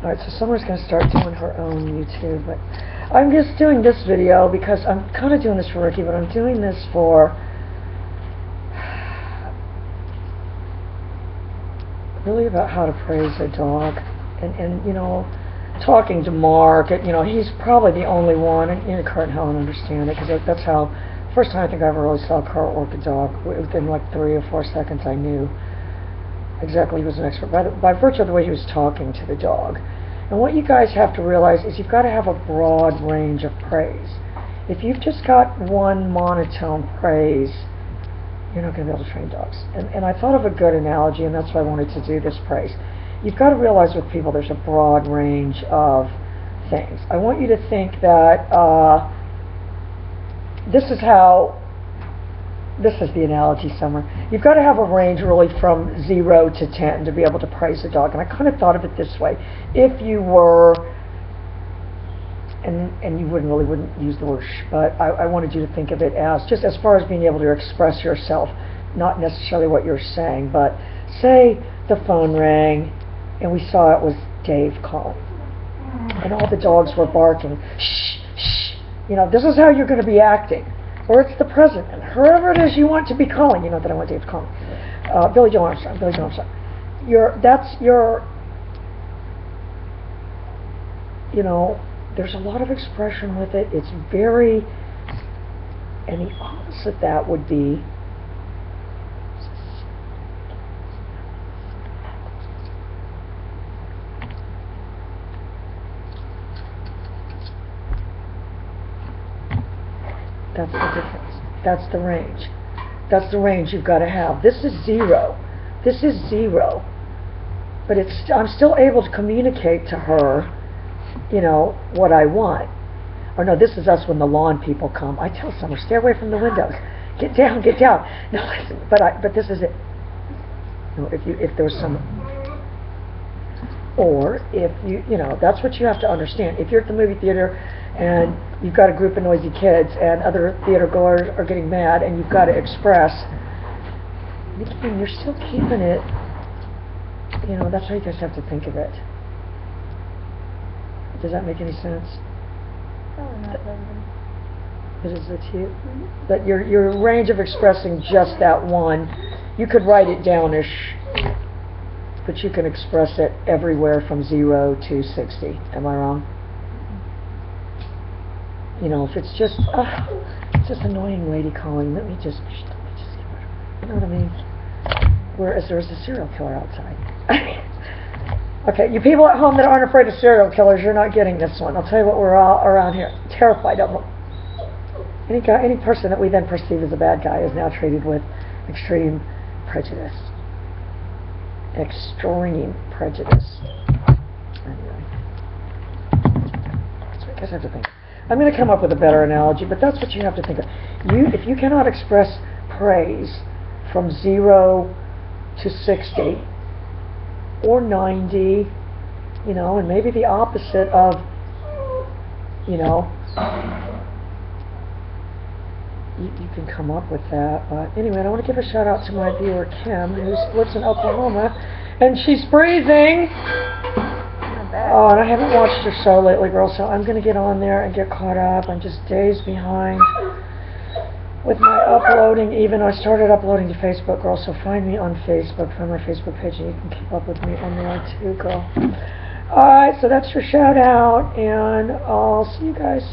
Alright, so Summer's going to start doing her own YouTube, but I'm just doing this video because I'm kind of doing this for Ricky, but I'm doing this for really about how to praise a dog. And you know, talking to Mark, you know, he's probably the only one, and Kurt and Helen understand it, because that's how, first time I think I ever really saw Kurt work a dog, within like 3 or 4 seconds I knew exactly he was an expert, by virtue of the way he was talking to the dog. And what you guys have to realize is you've got to have a broad range of praise. If you've just got one monotone praise, you're not going to be able to train dogs. And I thought of a good analogy, and that's why I wanted to do this praise. You've got to realize with people there's a broad range of things. I want you to think that this is the analogy, Summer. You've got to have a range really from 0 to 10 to be able to praise a dog. And I kind of thought of it this way. If you were, and you wouldn't use the word sh, but I wanted you to think of it as, just as far as being able to express yourself, not necessarily what you're saying, but say the phone rang and we saw it was Dave calling. And all the dogs were barking, shh, shh. You know, this is how you're going to be acting. Or it's the president, whoever it is you want to be calling. You know that I want Dave to call me. Billy Joe Armstrong. That's your, you know, there's a lot of expression with it. It's very, and the opposite of that would be, that's the difference. That's the range. That's the range you've got to have. This is 0. This is 0. But I'm still able to communicate to her, you know, what I want. Or no, this is us when the lawn people come. I tell Summer, stay away from the windows. Get down, get down. No, listen, but this is it. You know, if there was some, or if you know, that's what you have to understand. If you're at the movie theater and you've got a group of noisy kids and other theater goers are getting mad and you've got to express, and you're still keeping it, you know, that's how you guys have to think of it. Does that make any sense? Probably not really. Is it to you? Mm-hmm. But your range of expressing just that one, you could write it down-ish, but you can express it everywhere from 0 to 60. Am I wrong? You know, if it's just annoying lady calling, let me just get rid of her. You know what I mean? Whereas there's a serial killer outside. Okay, you people at home that aren't afraid of serial killers, you're not getting this one. I'll tell you what, we're all around here terrified of them. Any person that we then perceive as a bad guy is now treated with extreme prejudice. Extreme prejudice. Anyway, that's what you guys have to think. I'm going to come up with a better analogy, but that's what you have to think of. If you cannot express praise from 0 to 60 or 90, you know, and maybe the opposite of, you know, you can come up with that. But anyway, I want to give a shout out to my viewer Kim, who lives in Oklahoma, and she's freezing. Oh, and I haven't watched her show lately, girl, so I'm going to get on there and get caught up. I'm just days behind with my uploading. Even I started uploading to Facebook, girl, so find me on Facebook, find my Facebook page, and you can keep up with me on there too, girl. Alright, so that's your shout out, and I'll see you guys